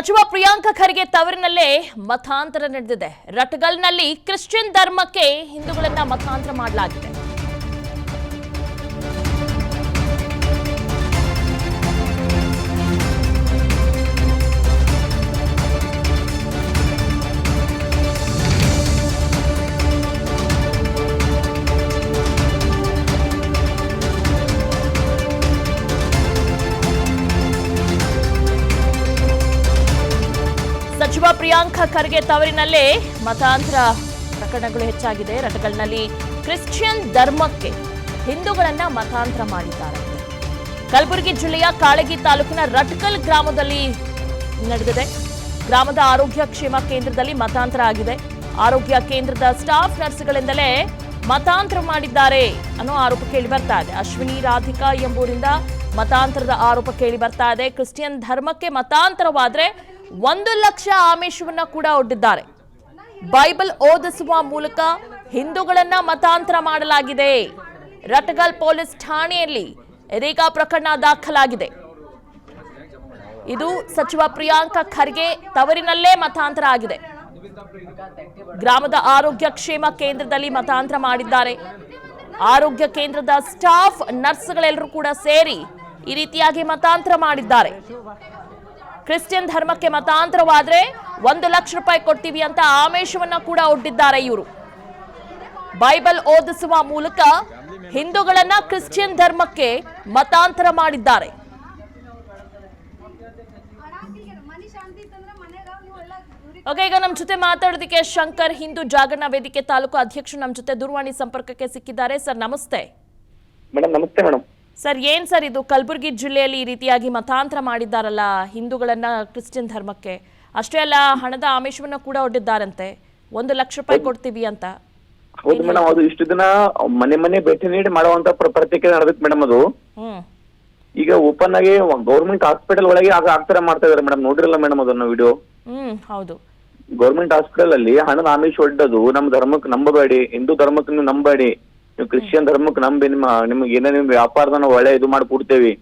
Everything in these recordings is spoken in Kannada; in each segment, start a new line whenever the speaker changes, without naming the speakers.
ಸಚಿವ ಪ್ರಿಯಾಂಕ ಖರ್ಗೆ ತವರಿನಲ್ಲೇ ಮತಾಂತರ ನಡೆದಿದೆ. ರಟಗಲ್ನಲ್ಲಿ ಕ್ರಿಶ್ಚಿಯನ್ ಧರ್ಮಕ್ಕೆ ಹಿಂದೂಗಳನ್ನ ಮತಾಂತರ ಮಾಡಲಾಗಿದೆ. ಸಚಿವ ಪ್ರಿಯಾಂಕ ಖರ್ಗೆ ತವರಿನಲ್ಲೇ ಮತಾಂತರ ಪ್ರಕರಣಗಳು ಹೆಚ್ಚಾಗಿದೆ. ರಟಗಲ್ನಲ್ಲಿ ಕ್ರಿಶ್ಚಿಯನ್ ಧರ್ಮಕ್ಕೆ ಹಿಂದೂಗಳನ್ನ ಮತಾಂತರ ಮಾಡಿದ್ದಾರೆ. ಕಲಬುರಗಿ ಜಿಲ್ಲೆಯ ಕಾಳಗಿ ತಾಲೂಕಿನ ರಟಗಲ್ ಗ್ರಾಮದಲ್ಲಿ ನಡೆದಿದೆ. ಗ್ರಾಮದ ಆರೋಗ್ಯ ಕ್ಷೇಮ ಕೇಂದ್ರದಲ್ಲಿ ಮತಾಂತರ ಆಗಿದೆ. ಆರೋಗ್ಯ ಕೇಂದ್ರದ ಸ್ಟಾಫ್ ನರ್ಸ್ಗಳಿಂದಲೇ ಮತಾಂತರ ಮಾಡಿದ್ದಾರೆ ಅನ್ನೋ ಆರೋಪ ಕೇಳಿ ಬರ್ತಾ ಇದೆ. ಅಶ್ವಿನಿ ರಾಧಿಕಾ ಎಂಬುವರಿಂದ ಮತಾಂತರದ ಆರೋಪ ಕೇಳಿ ಬರ್ತಾ ಇದೆ. ಕ್ರಿಶ್ಚಿಯನ್ ಧರ್ಮಕ್ಕೆ ಮತಾಂತರವಾದ್ರೆ 1 ಲಕ್ಷ ಆಮಿಷವನ್ನ ಕೂಡ ಒಡ್ಡಿದ್ದಾರೆ. ಬೈಬಲ್ ಓದಿಸುವ ಮೂಲಕ ಹಿಂದೂಗಳನ್ನ ಮತಾಂತರ ಮಾಡಲಾಗಿದೆ. ರಟಗಲ್ ಪೊಲೀಸ್ ಠಾಣೆಯಲ್ಲಿ ಇದೀಗ ಪ್ರಕರಣ ದಾಖಲಾಗಿದೆ. ಇದು ಸಚಿವ ಪ್ರಿಯಾಂಕ ಖರ್ಗೆ ತವರಿನಲ್ಲೇ ಮತಾಂತರ ಆಗಿದೆ. ಗ್ರಾಮದ ಆರೋಗ್ಯ ಕ್ಷೇಮ ಕೇಂದ್ರದಲ್ಲಿ ಮತಾಂತರ ಮಾಡಿದ್ದಾರೆ. ಆರೋಗ್ಯ ಕೇಂದ್ರದ ಸ್ಟಾಫ್ ನರ್ಸ್ಗಳೆಲ್ಲರೂ ಕೂಡ ಸೇರಿ ಈ ರೀತಿಯಾಗಿ ಮತಾಂತರ ಮಾಡಿದ್ದಾರೆ. ಕ್ರಿಶ್ಚಿಯನ್ ಧರ್ಮಕ್ಕೆ ಮತಾಂತರವಾದ್ರೆ 1 ಲಕ್ಷ ರೂಪಾಯಿ ಕೊಡ್ತೀವಿ ಅಂತ ಆಮಿಷವನ್ನ ಕೂಡ ಒಡ್ಡಿದ್ದಾರೆ ಇವರು. ಬೈಬಲ್ ಓದಿಸುವ ಮೂಲಕ ಹಿಂದೂಗಳನ್ನ ಕ್ರಿಶ್ಚಿಯನ್ ಧರ್ಮಕ್ಕೆ ಮತಾಂತರ ಮಾಡಿದ್ದಾರೆ. ಓಕೆ, ಈಗ ನಮ್ಮ ಜೊತೆ ಮಾತಾಡೋದಕ್ಕೆ ಶಂಕರ್, ಹಿಂದೂ ಜಾಗರಣ ವೇದಿಕೆ ತಾಲೂಕು ಅಧ್ಯಕ್ಷರು ನಮ್ಮ ಜೊತೆ ದೂರವಾಣಿ ಸಂಪರ್ಕಕ್ಕೆ ಸಿಕ್ಕಿದ್ದಾರೆ. ಸರ್ ನಮಸ್ತೆ.
ಮೇಡಮ್ ನಮಸ್ತೆ ಮೇಡಮ್.
ಸರ್, ಏನ್ ಸರ್ ಇದು ಕಲಬುರಗಿ ಜಿಲ್ಲೆಯಲ್ಲಿ ಈ ರೀತಿಯಾಗಿ ಮತಾಂತರ ಮಾಡಿದ್ದಾರಲ್ಲ ಹಿಂದೂಗಳನ್ನ ಕ್ರಿಶ್ಚಿಯನ್ ಧರ್ಮಕ್ಕೆ? ಅಷ್ಟೇ ಅಲ್ಲ, ಹಣದ ಆಮಿಷವನ್ನ ಕೂಡ ಒಡ್ಡಿದ್ದಾರಂತೆ, 1 ಲಕ್ಷ ರೂಪಾಯಿ ಕೊಡ್ತೀವಿ ಅಂತ.
ಹೌದು ಮೇಡಮ್, ಅದು ಇಷ್ಟು ದಿನ ಮನೆ ಭೇಟಿ ನೀಡಿ ಮಾಡುವಂತ ಪ್ರತಿಕ್ರಿಯೆ ನಡೆದಿತ್ತು ಮೇಡಮ್. ಅದು ಈಗ ಓಪನ್ ಆಗಿ ಗೌರ್ಮೆಂಟ್ ಹಾಸ್ಪಿಟಲ್ ಒಳಗೆ ಆಗ್ತಾರ ಮಾಡ್ತಾ ಇದಾರೆ ಮೇಡಮ್. ನೋಡಿರಲ್ಲ ಮೇಡಮ್ ಅದನ್ನ ವಿಡಿಯೋ?
ಹೌದು.
ಗೌರ್ಮೆಂಟ್ ಹಾಸ್ಪಿಟಲ್ ಅಲ್ಲಿ ಹಣದ ಆಮಿಷ ಒಡ್ಡದು, ನಮ್ಮ ಧರ್ಮಕ್ಕೆ ನಂಬಬೇಡಿ, ಹಿಂದೂ ಧರ್ಮಕ್ಕೆ ನೀವು ನಂಬಬೇಡಿ, ನೀವು ಕ್ರಿಶ್ಚಿಯನ್ ಧರ್ಮಕ್ಕೆ ನಂಬಿ ನಿಮ್ಗೆ ಏನೇ ನಿಮ್ ವ್ಯಾಪಾರದ ನಾವು ಒಳ್ಳೆ ಇದು ಮಾಡ್ಕೊಡ್ತೇವಿ,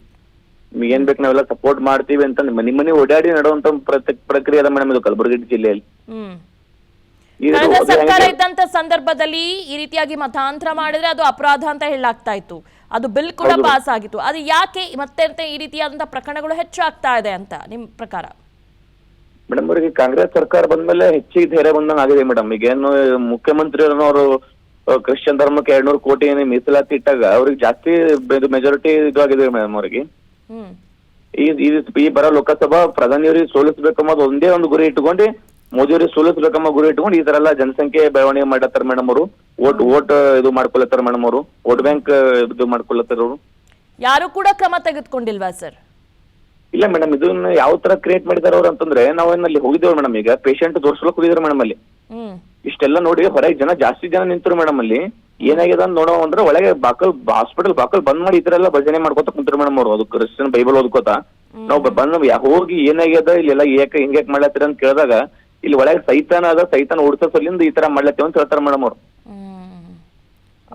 ನಿಮ್ಗೆ ಏನ್ ಬೇಕು ನಾವೆಲ್ಲ ಸಪೋರ್ಟ್ ಮಾಡ್ತೀವಿ ಅಂತ ನಿಮ್ಮನೆ ಓಡಾಡಿ ನಡೆಯುವಂತ ಪ್ರಕ್ರಿಯೆ ಅದ ಮೇಡಮ್ ಇದು ಕಲಬುರಗಿ ಜಿಲ್ಲೆಯಲ್ಲಿ.
ಸರ್ಕಾರ ಇದ್ದಂತ ಸಂದರ್ಭದಲ್ಲಿ ಈ ರೀತಿಯಾಗಿ ಮತಾಂತರ ಮಾಡಿದ್ರೆ ಅದು ಅಪರಾಧ ಅಂತ ಹೇಳಲಾಗ್ತಾ ಇತ್ತು. ಅದು ಬಿಲ್ ಕೂಡ ಪಾಸ್ ಆಗಿತ್ತು. ಅದು ಯಾಕೆ ಮತ್ತೆ ಈ ರೀತಿಯಾದಂತಹ ಪ್ರಕರಣಗಳು ಹೆಚ್ಚಾಗ್ತಾ ಇದೆ ಅಂತ ನಿಮ್ ಪ್ರಕಾರ?
ಮೇಡಮ್, ಅವರಿಗೆ ಕಾಂಗ್ರೆಸ್ ಸರ್ಕಾರ ಬಂದ್ಮೇಲೆ ಹೆಚ್ಚಿಗೆ ಧೈರ್ಯ ಬಂದಂಗ ಆಗಿದೆ ಮೇಡಮ್. ಈಗ ಏನು ಮುಖ್ಯಮಂತ್ರಿ ಅವರು ಕ್ರಿಶ್ಚಿಯನ್ ಧರ್ಮಕ್ಕೆ 200 ಕೋಟಿ ಮೀಸಲಾತಿ ಇಟ್ಟಾಗ ಅವ್ರಿಗೆ ಜಾಸ್ತಿ ಮೆಜಾರಿಟಿ ಇದು ಆಗಿದೆ ಮೇಡಮ್. ಅವರಿಗೆ ಈ ಬರೋ ಲೋಕಸಭಾ ಪ್ರಧಾನಿಯವರಿಗೆ ಸೋಲಿಸಬೇಕಂಬ ಒಂದೇ ಒಂದು ಗುರಿ ಇಟ್ಕೊಂಡು, ಮೋದಿ ಅವರಿಗೆ ಸೋಲಿಸಬೇಕಂಬ ಗುರಿ ಇಟ್ಕೊಂಡು ಈ ತರ ಎಲ್ಲ ಜನಸಂಖ್ಯೆ ಬೆಳವಣಿಗೆ ಮಾಡತ್ತಾರ ಮೇಡಮ್. ಅವರು ಓಟ್ ಇದು ಮಾಡ್ಕೊಳತ್ತಾರ ಮೇಡಮ್. ಅವರು ವೋಟ್ ಬ್ಯಾಂಕ್ ಇದು ಮಾಡ್ಕೊಳತ್ತಾರ. ಅವರು
ಯಾರು ಕೂಡ ಕ್ರಮ ತೆಗೆದುಕೊಂಡಿಲ್ವಾ ಸರ್?
ಇಲ್ಲ ಮೇಡಮ್, ಇದನ್ನ ಯಾವ ತರ ಕ್ರಿಯೇಟ್ ಮಾಡಿದಾರ ಅವ್ರು ಅಂತಂದ್ರೆ, ನಾವೇನಲ್ಲಿ ಹೋಗಿದ್ದೇವೆ ಮೇಡಮ್. ಈಗ ಪೇಷಂಟ್ ತೋರ್ಸ್ಲಕ್ ಹೋಗಿದ್ರು ಮೇಡಮ್. ಅಲ್ಲಿ ಇಷ್ಟೆಲ್ಲ ನೋಡಿ ಹೊರಗೆ ಜಾಸ್ತಿ ಜನ ನಿಂತರು ಮೇಡಮ್. ಅಲ್ಲಿ ಏನಾಗಿದೆ ಅಂತ ನೋಡೋ ಅಂದ್ರೆ ಒಳಗೆ ಹಾಸ್ಪಿಟಲ್ ಬಾಕಲ್ ಬಂದ್ ಮಾಡಿ ಈ ತರ ಎಲ್ಲ ಭಜನೆ ಮಾಡ್ಕೊತ ಕುಂತಾರೆ ಮೇಡಮ್. ಅವರು ಅದು ಕ್ರಿಶ್ಚಿಯನ್ ಬೈಬಲ್ ಓದ್ಕೋತ ನಾವು ಬಂದ್ ಹೋಗಿ ಏನಾಗ್ಯದ ಇಲ್ಲೆಲ್ಲ ಹಿಂಗ್ಯಾಕ್ ಮಾಡ್ಲತ್ತೀರ ಅಂತ ಕೇಳಿದಾಗ, ಇಲ್ಲಿ ಒಳಗೆ ಸೈತಾನ ಅದ, ಸೈತಾನ ಓಡಿಸೋ ಸಲಿಂದ ಈ ತರ ಮಾಡ್ಲತ್ತೀವ ಅಂತ ಹೇಳ್ತಾರೆ ಮೇಡಮ್. ಅವರು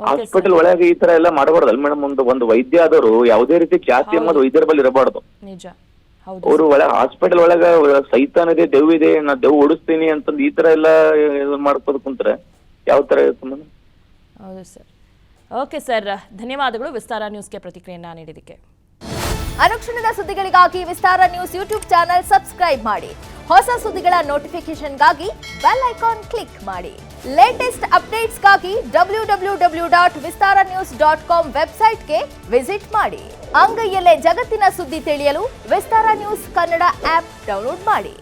ಹಾಸ್ಪಿಟಲ್ ಒಳಗೆ ಈ ತರ ಎಲ್ಲ ಮಾಡಬಾರ್ದಲ್ಲ ಮೇಡಮ್. ಒಂದು ವೈದ್ಯ ಆದವರು ಯಾವುದೇ ರೀತಿ ಜಾಸ್ತಿ ಎಂಬುದು ವೈದ್ಯರ ಬಳಿ ಇರಬಾರ್ದು. ಅವರು ಹಾಸ್ಪಿಟಲ್ ಒಳಗ ಸೈತಾನ ಇದೆ, ದೆವ್ ಇದೆ, ನಾ ದೆವ್ ಓಡಿಸ್ತೀನಿ ಅಂತಂದು ಈ ತರ ಎಲ್ಲ ಮಾಡ್ಕೋದ್ ಕುಂತ್ರೆ ಯಾವ ತರ ಇರುತ್ತೆ ಮೇಡಮ್?
ಹೌದು ಸರ್. ಓಕೆ ಸರ್, ಧನ್ಯವಾದಗಳು ವಿಸ್ತಾರ ನ್ಯೂಸ್ಗೆ ಪ್ರತಿಕ್ರಿಯೆಯನ್ನ ನೀಡಿದ್ದಕ್ಕೆ.
ಅನುಕ್ಷಣದ ಸುದ್ದಿಗಳಿಗಾಗಿ ವಿಸ್ತಾರ ನ್ಯೂಸ್ ಯೂಟ್ಯೂಬ್ ಚಾನೆಲ್ ಸಬ್ಸ್ಕ್ರೈಬ್ ಮಾಡಿ. ಹೊಸ ಸುದ್ದಿಗಳ ನೋಟಿಫಿಕೇಶನ್ಗಾಗಿ ಬೆಲ್ ಐಕಾನ್ ಕ್ಲಿಕ್ ಮಾಡಿ. ಲೇಟೆಸ್ಟ್ ಅಪ್ಡೇಟ್ಸ್ಗಾಗಿ www.vistaranews.com ವೆಬ್ಸೈಟ್ಗೆ ವಿಸಿಟ್ ಮಾಡಿ. ಅಂಗೈಯಲ್ಲೇ ಜಗತ್ತಿನ ಸುದ್ದಿ ತಿಳಿಯಲು ವಿಸ್ತಾರ ನ್ಯೂಸ್ ಕನ್ನಡ ಆಪ್ ಡೌನ್ಲೋಡ್ ಮಾಡಿ.